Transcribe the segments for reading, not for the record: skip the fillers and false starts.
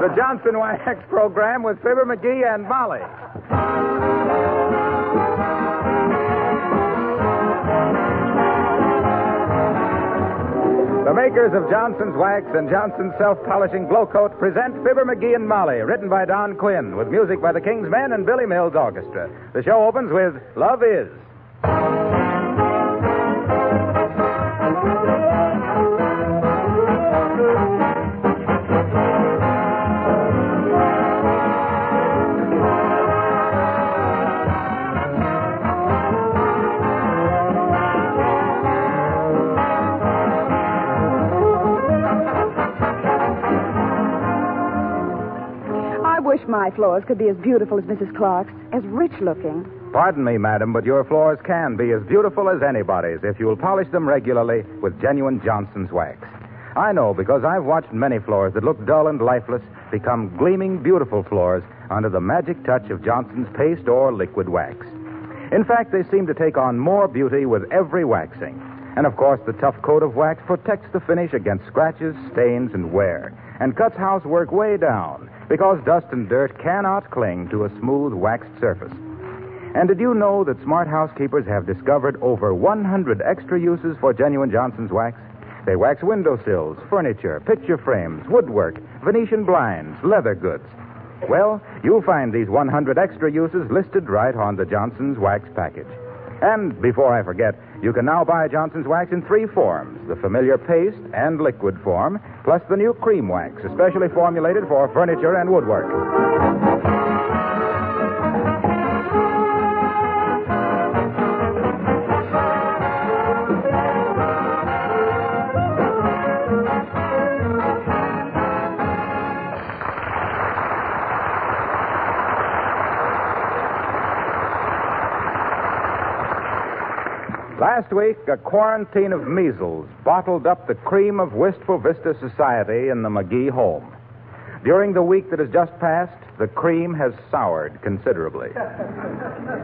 The Johnson Wax program with Fibber McGee and Molly. The makers of Johnson's Wax and Johnson's Self-Polishing Glow Coat present Fibber McGee and Molly, written by Don Quinn, with music by the King's Men and Billy Mills Orchestra. The show opens with Love Is. My floors could be as beautiful as Mrs. Clark's, as rich-looking. Pardon me, madam, but your floors can be as beautiful as anybody's if you'll polish them regularly with genuine Johnson's Wax. I know because I've watched many floors that look dull and lifeless become gleaming, beautiful floors under the magic touch of Johnson's paste or liquid wax. In fact, they seem to take on more beauty with every waxing. And, of course, the tough coat of wax protects the finish against scratches, stains, and wear, and cuts housework way down, because dust and dirt cannot cling to a smooth waxed surface. And did you know that smart housekeepers have discovered over 100 extra uses for genuine Johnson's Wax? They wax windowsills, furniture, picture frames, woodwork, Venetian blinds, leather goods. Well, you'll find these 100 extra uses listed right on the Johnson's Wax package. And before I forget, you can now buy Johnson's Wax in 3 forms, the familiar paste and liquid form, plus the new cream wax, especially formulated for furniture and woodwork. Last week, a quarantine of measles bottled up the cream of Wistful Vista society in the McGee home. During the week that has just passed, the cream has soured considerably.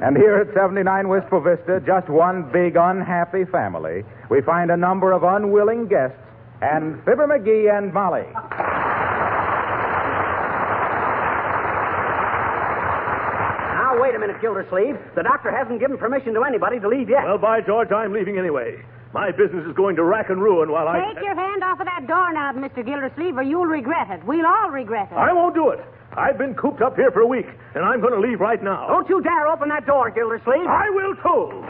And here at 79 Wistful Vista, just one big unhappy family, we find a number of unwilling guests and Fibber McGee and Molly. Wait a minute, Gildersleeve. The doctor hasn't given permission to anybody to leave yet. Well, by George, I'm leaving anyway. My business is going to rack and ruin while I... Take your hand off of that doorknob, Mr. Gildersleeve, or you'll regret it. We'll all regret it. I won't do it. I've been cooped up here for a week, and I'm going to leave right now. Don't you dare open that door, Gildersleeve. I will, too.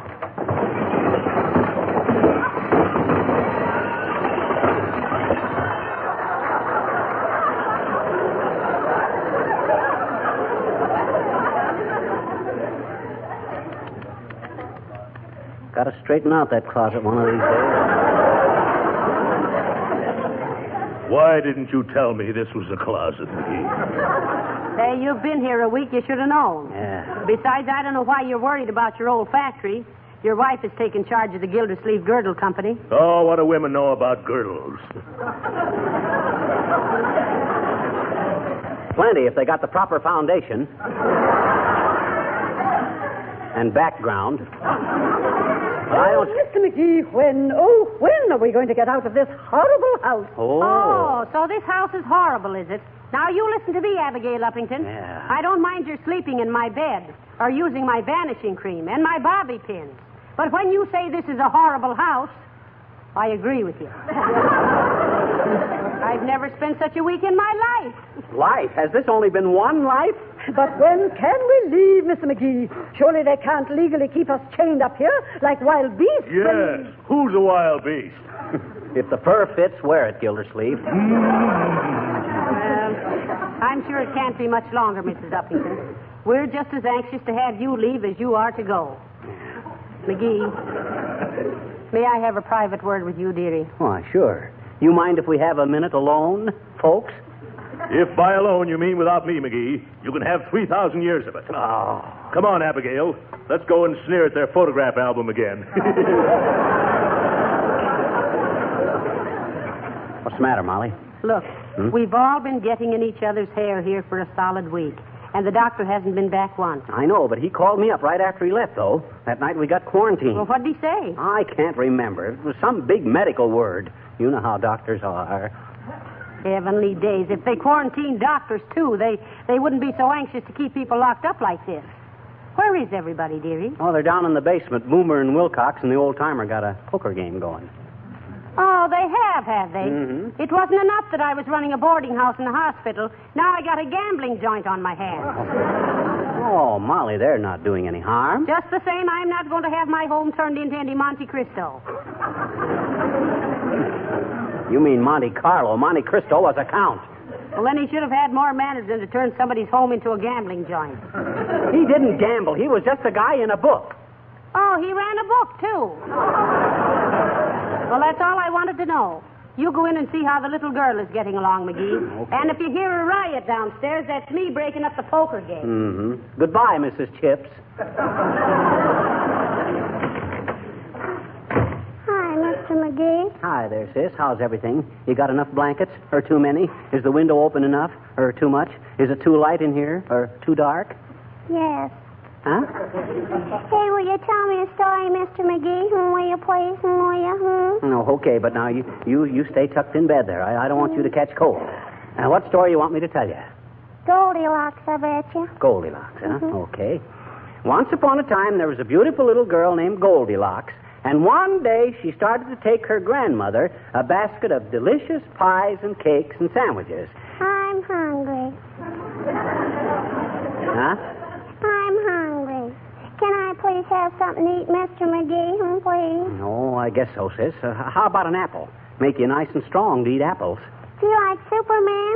Got to straighten out that closet one of these days. Why didn't you tell me this was a closet, McGee? Say, you've been here a week. You should have known. Yeah. Besides, I don't know why you're worried about your old factory. Your wife has taken charge of the Gildersleeve Girdle Company. Oh, what do women know about girdles? Plenty if they got the proper foundation. And background. I don't... Mr. McGee, when are we going to get out of this horrible house? Oh, so this house is horrible, is it? Now, you listen to me, Abigail Uppington. Yeah. I don't mind your sleeping in my bed or using my vanishing cream and my bobby pins. But when you say this is a horrible house, I agree with you. I've never spent such a week in my life. Life? Has this only been one life? But when can we leave, Mr. McGee? Surely they can't legally keep us chained up here like wild beasts. Yes. Who's a wild beast? If the fur fits, wear it, Gildersleeve. I'm sure it can't be much longer, Mrs. Uppington. We're just as anxious to have you leave as you are to go. McGee, may I have a private word with you, dearie? Why, sure. You mind if we have a minute alone, folks? If by alone you mean without me, McGee, you can have 3,000 years of it. Oh. Come on, Abigail. Let's go and sneer at their photograph album again. What's the matter, Molly? Look, we've all been getting in each other's hair here for a solid week, and the doctor hasn't been back once. I know, but he called me up right after he left, though. That night we got quarantined. Well, what did he say? I can't remember. It was some big medical word. You know how doctors are. Heavenly days. If they quarantined doctors, too, they wouldn't be so anxious to keep people locked up like this. Where is everybody, dearie? Oh, they're down in the basement. Boomer and Wilcox and the old-timer got a poker game going. Oh, they have they? Mm-hmm. It wasn't enough that I was running a boarding house in the hospital. Now I got a gambling joint on my hands. Oh, Molly, they're not doing any harm. Just the same, I'm not going to have my home turned into any Monte Cristo. You mean Monte Carlo. Monte Cristo was a count. Well, then he should have had more manners than to turn somebody's home into a gambling joint. He didn't gamble. He was just a guy in a book. Oh, he ran a book, too. Well, that's all I wanted to know. You go in and see how the little girl is getting along, McGee. Okay. And if you hear a riot downstairs, that's me breaking up the poker game. Mm-hmm. Goodbye, Mrs. Chips. Hi, Mr. McGee. Hi there, sis. How's everything? You got enough blankets? Or too many? Is the window open enough? Or too much? Is it too light in here? Or too dark? Yes. Huh? Hey, will you tell me a story, Mr. McGee? Will you please? Will you? No, okay, but now you stay tucked in bed there. I don't want you to catch cold. Now, what story you want me to tell you? Goldilocks, I bet you. Goldilocks, huh? Okay. Once upon a time, there was a beautiful little girl named Goldilocks, and one day she started to take her grandmother a basket of delicious pies and cakes and sandwiches. I'm hungry. Huh? I'm hungry. Can I please have something to eat, Mr. McGee? Please? Oh, I guess so, sis. How about an apple? Make you nice and strong to eat apples. Do you like Superman?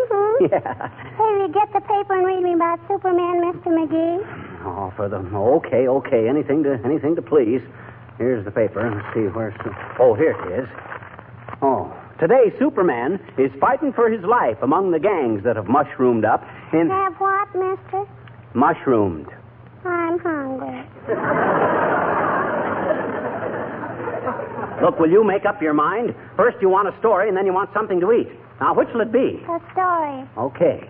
Yeah. Hey, will you get the paper and read me about Superman, Mr. McGee? Oh, okay. Anything to please. Here's the paper. Let's see, where's... Oh, here it is. Oh, today Superman is fighting for his life among the gangs that have mushroomed up in... Have what, mister? Mushroomed. I'm hungry. Look, will you make up your mind? First you want a story, and then you want something to eat. Now, which will it be? A story. Okay.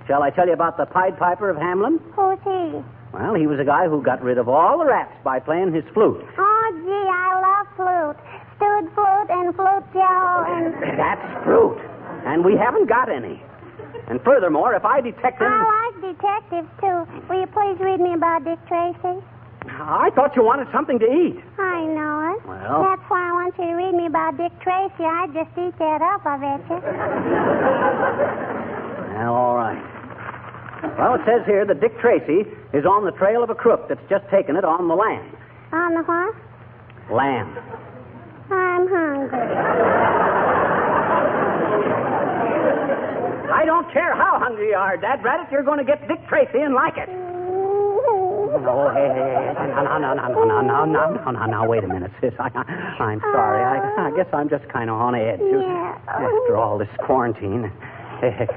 Shall I tell you about the Pied Piper of Hamelin? Who's he? Well, he was a guy who got rid of all the rats by playing his flute. Oh, gee, I love flute. Stewed flute and flute jello and... That's fruit. And we haven't got any. And furthermore, if I detect him... I like detectives, too. Will you please read me about Dick Tracy? I thought you wanted something to eat. I know it. Well... That's why I want you to read me about Dick Tracy. I'd just eat that up, I bet you. Well, all right. Well, it says here that Dick Tracy is on the trail of a crook that's just taken it on the lamb. On the what? Lamb. I'm hungry. I don't care how hungry you are, Dad Braddock. You're going to get Dick Tracy and like it. Oh, hey. Now, wait a minute, sis. I'm sorry. I guess I'm just kind of on edge. Yeah. After all this quarantine.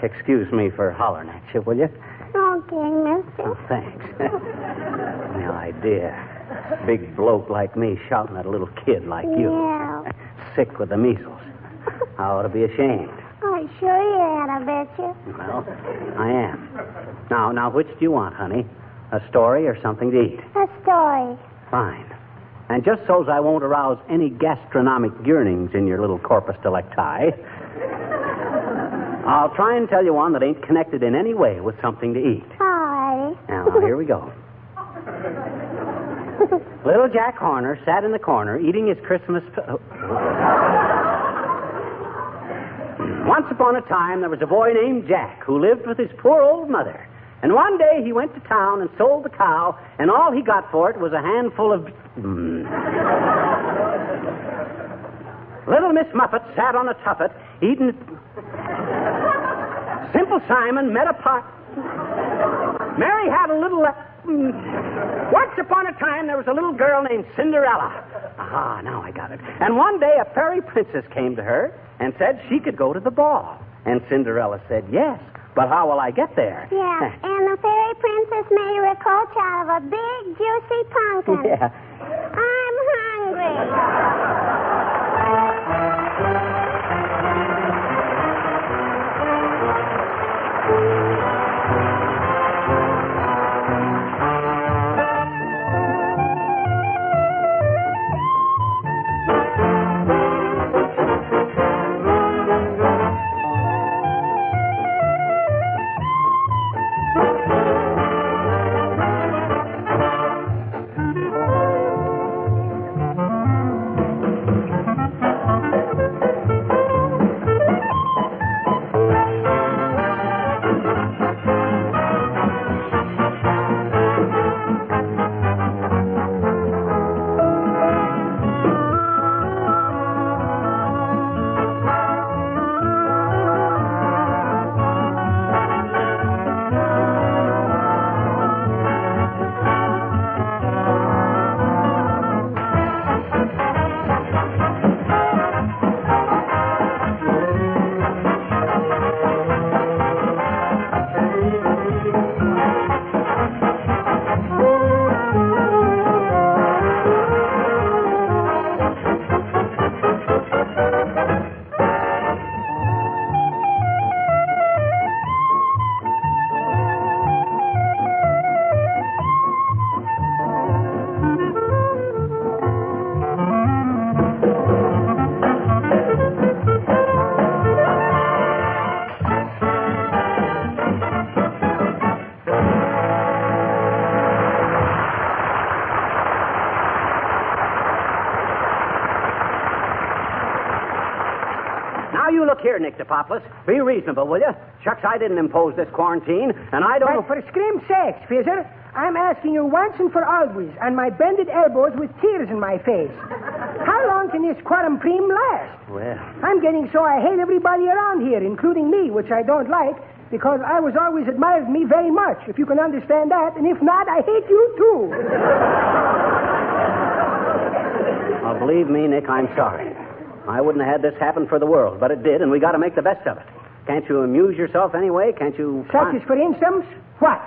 Excuse me for hollering at you, will you? Okay, mister. Oh, thanks. The idea. Big bloke like me shouting at a little kid like you. Yeah. Sick with the measles. I ought to be ashamed. I sure you had, I bet you. Well, I am. Now, which do you want, honey? A story or something to eat? A story. Fine. And just so's I won't arouse any gastronomic yearnings in your little corpus delicti, I'll try and tell you one that ain't connected in any way with something to eat. All righty. Now, here we go. Little Jack Horner sat in the corner eating his Christmas... Once upon a time, there was a boy named Jack who lived with his poor old mother. And one day he went to town and sold the cow, and all he got for it was a handful of... Little Miss Muffet sat on a tuffet eating... Simple Simon met a pot... Mary had a little... Once upon a time, there was a little girl named Cinderella. Aha, now I got it. And one day, a fairy princess came to her and said she could go to the ball. And Cinderella said, yes, but how will I get there? Yeah, and the fairy princess made her a coach out of a big, juicy pumpkin. Yeah. I'm hungry. here, Nick DePoplis. Be reasonable, will you? Shucks, I didn't impose this quarantine, and I don't... But for scrim's sakes, Fizzer, I'm asking you once and for always, on my bended elbows with tears in my face. How long can this quarantine last? Well... I'm getting so I hate everybody around here, including me, which I don't like, because I was always admired me very much, if you can understand that, and if not, I hate you too. Well, believe me, Nick, I'm sorry. I wouldn't have had this happen for the world, but it did, and we got to make the best of it. Can't you amuse yourself anyway? Can't you... Such as, for instance, what?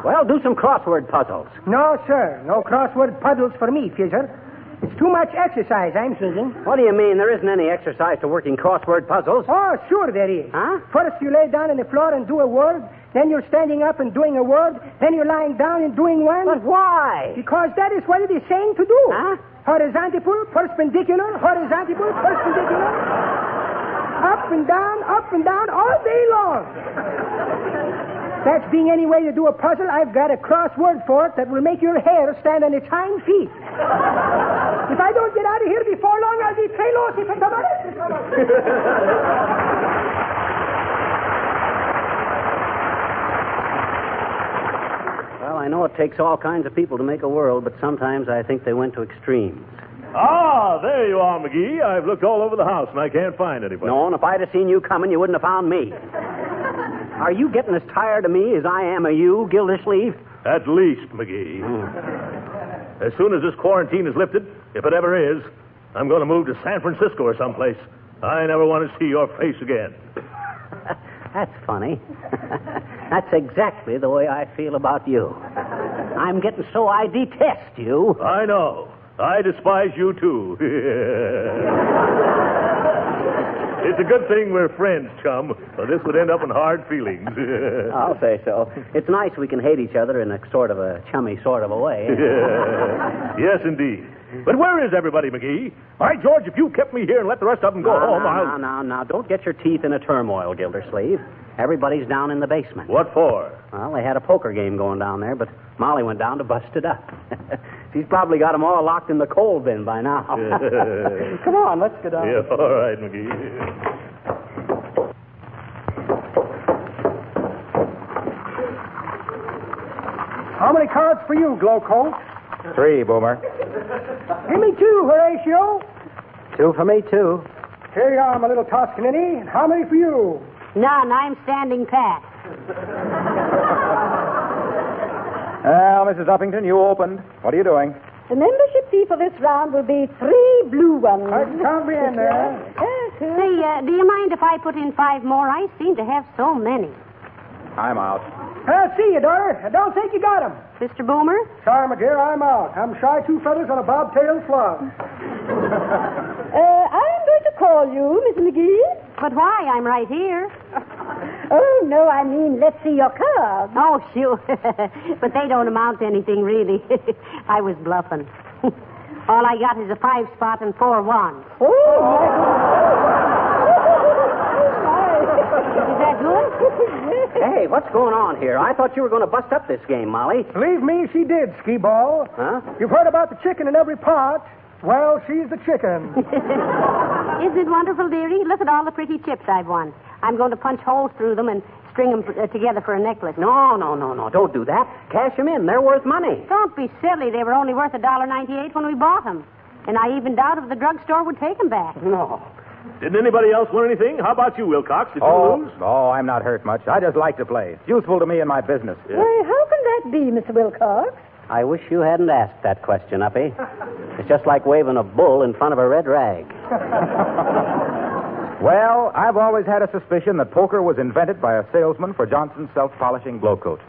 Well, do some crossword puzzles. No, sir. No crossword puzzles for me, Fizzer. It's too much exercise, I'm thinking. What do you mean? There isn't any exercise to working crossword puzzles. Oh, sure there is. Huh? First you lay down on the floor and do a word, then you're standing up and doing a word, then you're lying down and doing one. But why? Because that is what it is saying to do. Huh? Horizontal, perpendicular, horizontal, perpendicular. Up and down, all day long. That's being any way to do a puzzle, I've got a crossword for it that will make your hair stand on its hind feet. If I don't get out of here before long, I'll be payless if it's about it. Well, I know it takes all kinds of people to make a world, but sometimes I think they went to extremes. Ah, there you are, McGee. I've looked all over the house, and I can't find anybody. No, and if I'd have seen you coming, you wouldn't have found me. Are you getting as tired of me as I am of you, Gildersleeve? At least, McGee. As soon as this quarantine is lifted, if it ever is, I'm going to move to San Francisco or someplace. I never want to see your face again. That's funny. That's exactly the way I feel about you. I'm getting so I detest you. I know. I despise you, too. It's a good thing we're friends, chum, or this would end up in hard feelings. I'll say so. It's nice we can hate each other in a sort of a chummy sort of a way. Yes, indeed. But where is everybody, McGee? All right, George, if you kept me here and let the rest of them go home, I'll... Now, don't get your teeth in a turmoil, Gildersleeve. Everybody's down in the basement. What for? Well, they had a poker game going down there, but Molly went down to bust it up. She's probably got them all locked in the coal bin by now. Come on, let's go down. Yeah, all right, McGee. How many cards for you, Glowcoat? 3, Boomer. Give me 2, Horatio. 2 for me, too. Here you are, my little Toscanini. And how many for you? None. I'm standing pat. Well, Mrs. Uppington, you opened. What are you doing? The membership fee for this round will be 3 blue ones. Count me in there. Say, do you mind if I put in 5 more? I seem to have so many. I'm out. See you, daughter. I don't think you got 'em. Mr. Boomer? Sorry, my dear, I'm out. I'm shy 2 feathers on a bobtail slug. I'm going to call you, Miss McGee. But why? I'm right here. Oh, no, I mean, let's see your cards. Oh, sure. But they don't amount to anything, really. I was bluffing. All I got is a 5 spot and 4 wands. Oh, my. Is that good? Hey, what's going on here? I thought you were going to bust up this game, Molly. Believe me, she did, Skee-Ball. Huh? You've heard about the chicken in every pot. Well, she's the chicken. Isn't it wonderful, dearie? Look at all the pretty chips I've won. I'm going to punch holes through them and string them together for a necklace. No. Don't do that. Cash them in. They're worth money. Don't be silly. They were only worth $1.98 when we bought them. And I even doubt if the drugstore would take them back. No. Didn't anybody else win anything? How about you, Wilcox? Did you lose? Oh, I'm not hurt much. I just like to play. It's useful to me in my business. Yeah. Why, how can that be, Mr. Wilcox? I wish you hadn't asked that question, Uppy. It's just like waving a bull in front of a red rag. Well, I've always had a suspicion that poker was invented by a salesman for Johnson's self-polishing glow coat.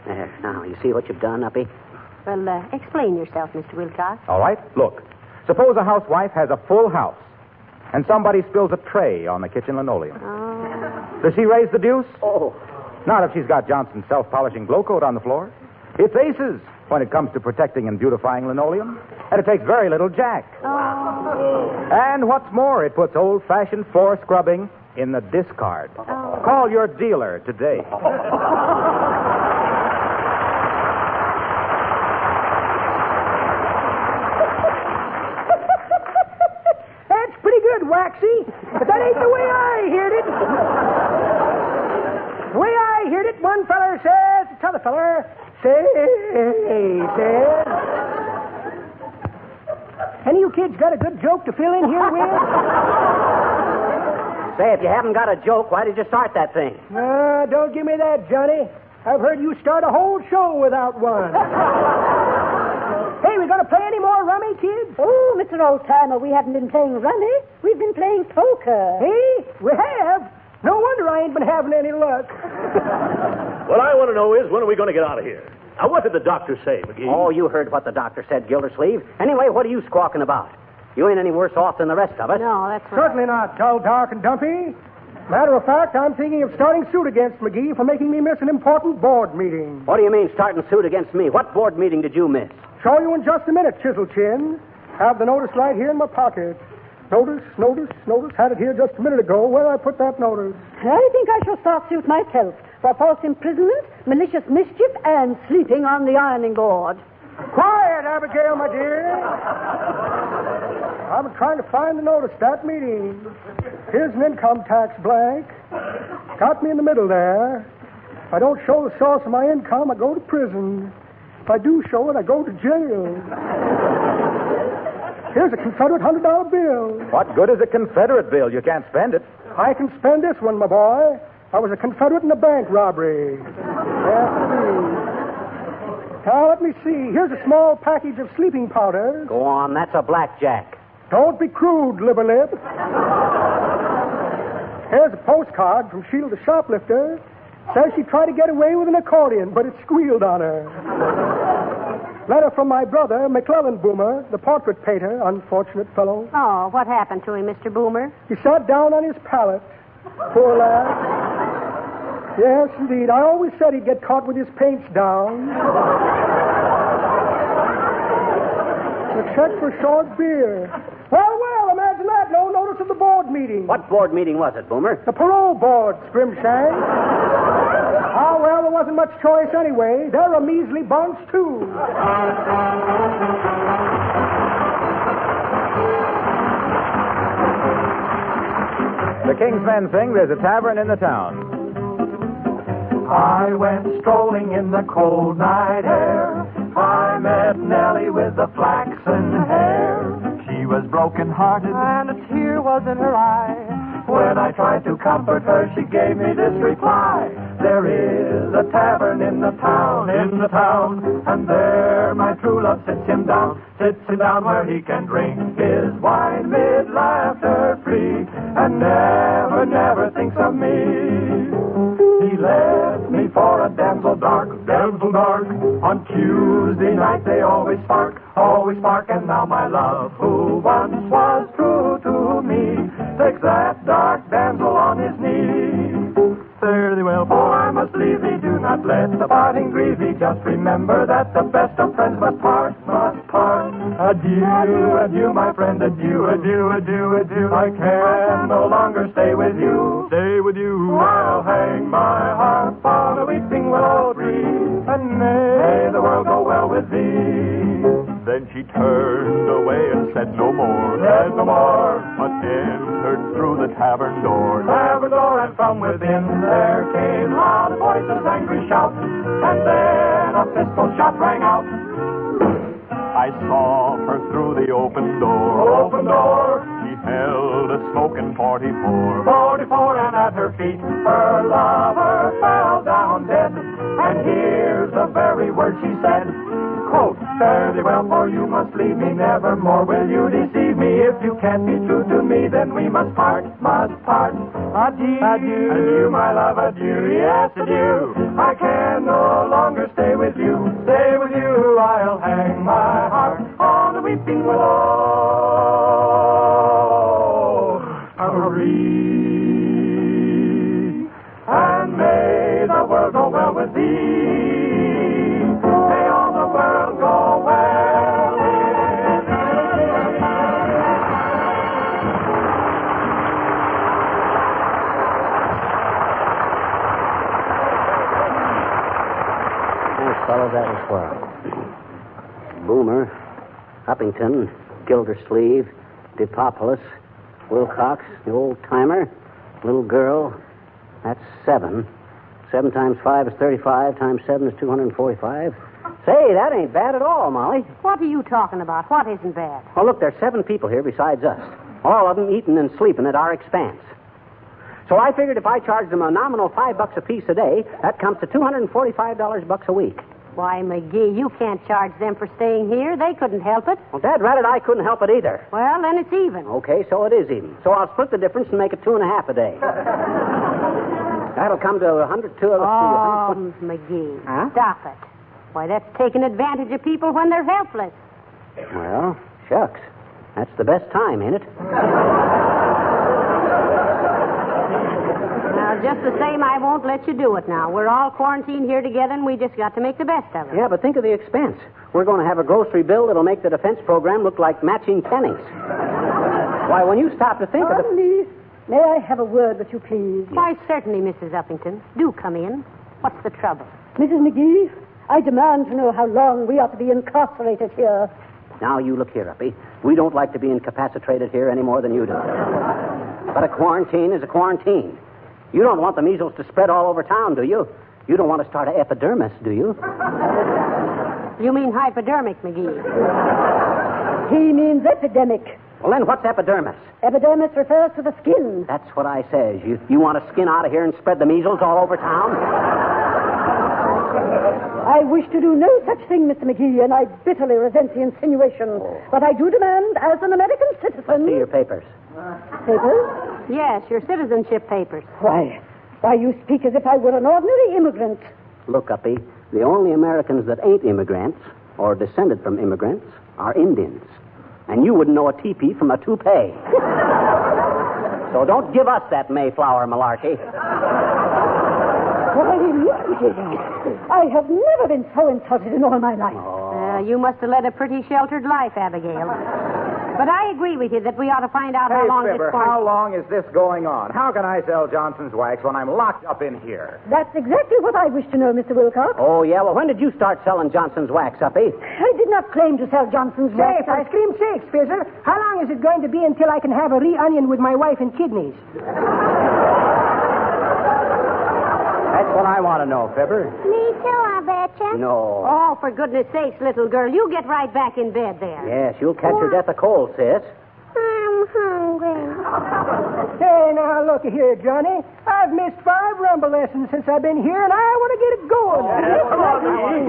Now, you see what you've done, Uppy? Well, explain yourself, Mr. Wilcox. All right, look. Suppose a housewife has a full house, and somebody spills a tray on the kitchen linoleum. Oh. Does she raise the deuce? Oh. Not if she's got Johnson's self-polishing glow coat on the floor. It's aces when it comes to protecting and beautifying linoleum, and it takes very little jack. Oh. And what's more, it puts old-fashioned floor scrubbing in the discard. Oh. Call your dealer today. That's pretty good, waxy, but that ain't the way I heard it. The way I heard it, one feller says to t'other feller, says, any of you kids got a good joke to fill in here with? Say, if you haven't got a joke, why did you start that thing? Don't give me that, Johnny. I've heard you start a whole show without one. Hey, we gonna play any more rummy, kids? Oh, Mr. Old-Timer, we haven't been playing rummy. We've been playing poker. Hey, we have. No wonder I ain't been having any luck. What I want to know is, when are we going to get out of here? Now, what did the doctor say, McGee? Oh, you heard what the doctor said, Gildersleeve. Anyway, what are you squawking about? You ain't any worse off than the rest of us. No, that's right. Certainly not, dull, dark, and dumpy. Matter of fact, I'm thinking of starting suit against McGee for making me miss an important board meeting. What do you mean, starting suit against me? What board meeting did you miss? Show you in just a minute, Chisel Chin. Have the notice right here in my pocket. Notice. Had it here just a minute ago. Where did I put that notice? I think I shall start suit myself for false imprisonment, malicious mischief, and sleeping on the ironing board. Quiet, Abigail, my dear. I've been trying to find the notice of that meeting. Here's an income tax blank. Got me in the middle there. If I don't show the source of my income, I go to prison. If I do show it, I go to jail. Here's a Confederate $100 bill. What good is a Confederate bill? You can't spend it. I can spend this one, my boy. I was a Confederate in a bank robbery. Yes, indeed. Now, let me see. Here's a small package of sleeping powders. Go on, that's a blackjack. Don't be crude, Libberlib. Here's a postcard from Sheila the shoplifter. Says she tried to get away with an accordion, but it squealed on her. Letter from my brother, McClellan Boomer, the portrait painter, unfortunate fellow. Oh, what happened to him, Mr. Boomer? He sat down on his pallet. Poor lad. Yes, indeed. I always said he'd get caught with his paints down. A check for short beer. Well, imagine that. No notice of the board meeting. What board meeting was it, Boomer? The parole board, Scrimshank. Oh, well, there wasn't much choice anyway. They're a measly bunch, too. The King's Men sing, There's a Tavern in the Town. I went strolling in the cold night air. I met Nellie with the flaxen hair. She was broken-hearted, and a tear was in her eye. When I tried to comfort her, she gave me this reply. There is a tavern in the town, and there my true love sits him down where he can drink his wine mid laughter free, and never thinks of me. He left me for a damsel dark. On Tuesday night they always spark, and now my love, who once was true to me, takes that dark damsel on his knee. Fare thee well, for I must leave thee. Do not let the parting grieve thee. Just remember that the best of friends must part. Adieu, my friend, adieu. I can no longer stay with you. I'll hang my harp on a weeping willow tree, and may the world go well with thee. Then she turned away and said no more, but entered through the tavern door. And from within there came loud voices, angry shouts, and then a pistol shot rang out. I saw her through the open door. She held a smoking 44, and at her feet her lover fell down dead. And here's the very word she said, quote, fare thee well, for you must leave me nevermore. Will you deceive me? If you can't be true to me, then we must part. Adieu, my love, adieu, yes, adieu. I can no longer stay with you. I'll hang my heart on the weeping willow tree. And may the world go well with thee. May all the world go well with Nice fellow that as well. Boomer, Uppington, Gildersleeve, Depopolis, Wilcox, the old-timer, little girl. That's 7. 7 times 5 is 35, times 7 is 245. Say, that ain't bad at all, Molly. What are you talking about? What isn't bad? Well, look, there's 7 people here besides us. All of them eating and sleeping at our expense. So I figured if I charged them a nominal $5 apiece a day, that comes to $245 a week. Why, McGee, you can't charge them for staying here. They couldn't help it. Well, Dad ratted I couldn't help it either. Well, then it's even. Okay, so it is even. So I'll split the difference and make it 2.5 a day. That'll come to 102. Oh, McGee, Huh? stop it. Why, that's taking advantage of people when they're helpless. Well, shucks. That's the best time, ain't it? Now, just the same, I won't let you do it now. We're all quarantined here together, and we just got to make the best of it. Yeah, but think of the expense. We're going to have a grocery bill that'll make the defense program look like matching pennies. Why, when you stop to think of it... Please, may I have a word with you, please? Why, certainly, Mrs. Uppington. Do come in. What's the trouble? Mrs. McGee, I demand to know how long we ought to be incarcerated here. Now, you look here, Uppy. We don't like to be incapacitated here any more than you do. But a quarantine is a quarantine. You don't want the measles to spread all over town, do you? You don't want to start an epidermis, do you? You mean hypodermic, McGee. He means epidemic. Well, then what's epidermis? Epidermis refers to the skin. That's what I says. You want to skin out of here and spread the measles all over town? I wish to do no such thing, Mr. McGee, and I bitterly resent the insinuation. But I do demand, as an American citizen... See your papers. Papers? Yes, your citizenship papers. Why, you speak as if I were an ordinary immigrant. Look, Uppy, the only Americans that ain't immigrants, or descended from immigrants, are Indians. And you wouldn't know a teepee from a toupee. So don't give us that Mayflower malarkey. Why, look here. I have never been so insulted in all my life. You must have led a pretty sheltered life, Abigail. But I agree with you that we ought to find out how long Fibber, this quarantine... how long is this going on? How can I sell Johnson's wax when I'm locked up in here? That's exactly what I wish to know, Mr. Wilcox. Oh, yeah? Well, when did you start selling Johnson's wax, Uppy? I did not claim to sell Johnson's Say, wax. for scream's sake, Fizzle, how long is it going to be until I can have a re-onion with my wife and kidneys? That's what I want to know, Fibber. Me too, I betcha. No. Oh, for goodness sakes, little girl, you get right back in bed there. Yes, you'll catch your death of cold, sis. I'm hungry. Hey, now, look here, Johnny. I've missed 5 rumble lessons since I've been here, and I want to get it going.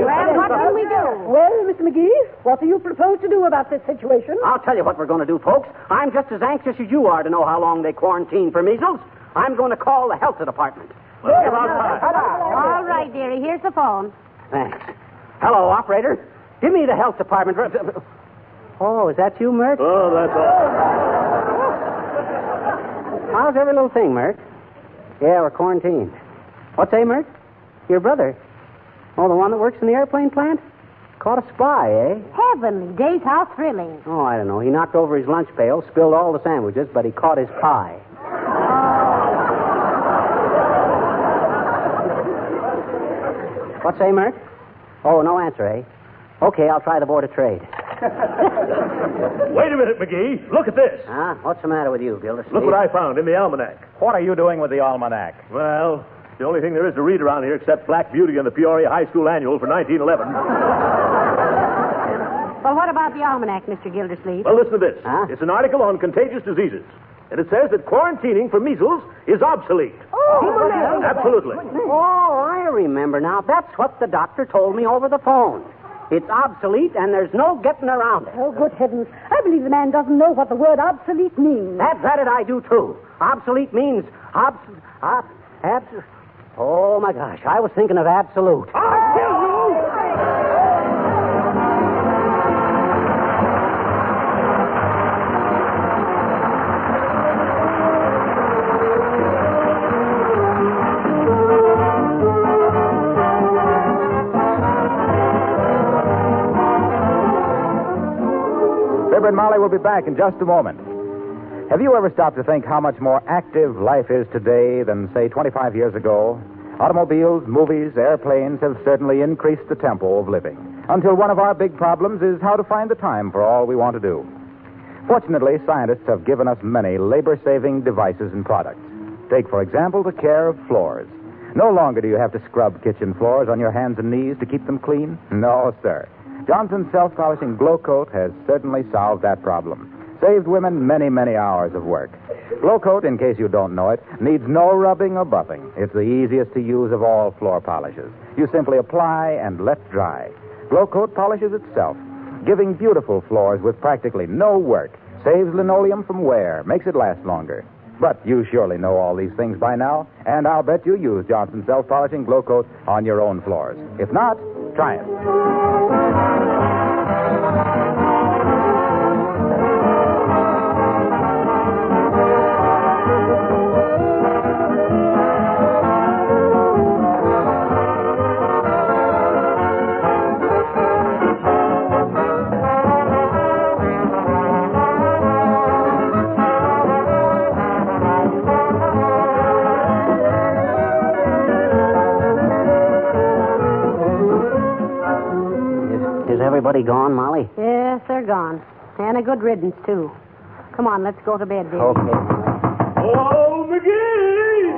Well, what can we do? Well, Mr. McGee, what do you propose to do about this situation? I'll tell you what we're going to do, folks. I'm just as anxious as you are to know how long they quarantine for measles. I'm going to call the health department. All right, dearie, here's the phone. Thanks. Hello, operator. Give me the health department. Oh, is that you, Mert? Oh, that's all. How's every little thing, Mert? Yeah, we're quarantined. What's that, Mert? Your brother? Oh, the one that works in the airplane plant? Caught a spy, eh? Heavenly days, how thrilling. Oh, I don't know. He knocked over his lunch pail, spilled all the sandwiches, but he caught his pie. What's that, Mert? Oh, no answer, eh? Okay, I'll try the Board of Trade. Wait a minute, McGee. Look at this. Huh? What's the matter with you, Gildersleeve? Look what I found in the almanac. What are you doing with the almanac? Well, the only thing there is to read around here except Black Beauty and the Peoria High School Annual for 1911. Well, what about the almanac, Mr. Gildersleeve? Well, listen to this. Huh? It's an article on contagious diseases. And it says that quarantining for measles is obsolete. Oh, Absolutely. Oh, I remember now. That's what the doctor told me over the phone. It's obsolete, and there's no getting around it. Oh, good heavens. I believe the man doesn't know what the word obsolete means. That's it, I do, too. Obsolete means Oh, my gosh. I was thinking of absolute. Fibber and Molly will be back in just a moment. Have you ever stopped to think how much more active life is today than, say, 25 years ago? Automobiles, movies, airplanes have certainly increased the tempo of living, until one of our big problems is how to find the time for all we want to do. Fortunately, scientists have given us many labor-saving devices and products. Take, for example, the care of floors. No longer do you have to scrub kitchen floors on your hands and knees to keep them clean. No, sir. Johnson's self-polishing Glow Coat has certainly solved that problem. Saved women many, many hours of work. Glow Coat, in case you don't know it, needs no rubbing or buffing. It's the easiest to use of all floor polishes. You simply apply and let dry. Glow Coat polishes itself, giving beautiful floors with practically no work. Saves linoleum from wear, makes it last longer. But you surely know all these things by now, and I'll bet you use Johnson's self-polishing Glow Coat on your own floors. If not, try it. Everybody gone, Molly? Yes, they're gone. And a good riddance, too. Come on, let's go to bed, Davy. Okay. Oh, McGees!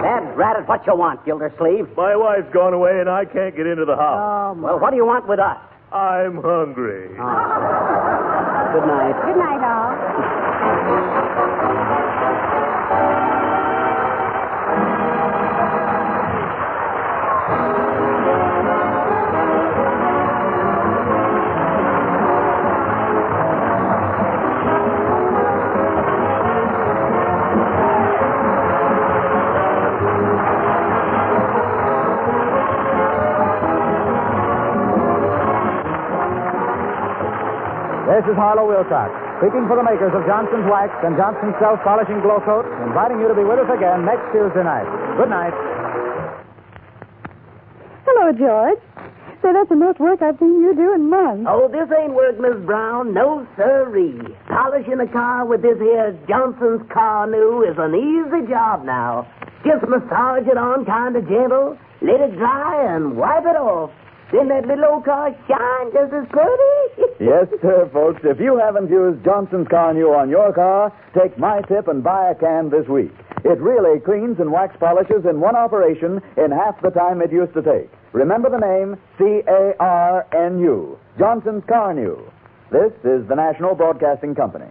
Dad, rat what you want, Gildersleeve? My wife's gone away, and I can't get into the house. Oh, Well, what do you want with us? I'm hungry. Good night. Good night, all. This is Harlow Wilcox, speaking for the makers of Johnson's Wax and Johnson's Self-Polishing Glow Coat, inviting you to be with us again next Tuesday night. Good night. Hello, George. Say, that's the most work I've seen you do in months. Oh, this ain't work, Miss Brown. No, sirree. Polishing a car with this here Johnson's Car New is an easy job now. Just massage it on kind of gentle, let it dry, and wipe it off. Then that little old car shine just as pretty. Yes, sir, folks. If you haven't used Johnson's Car New on your car, take my tip and buy a can this week. It really cleans and wax polishes in one operation in half the time it used to take. Remember the name, C-A-R-N-U, Johnson's Car New. This is the National Broadcasting Company.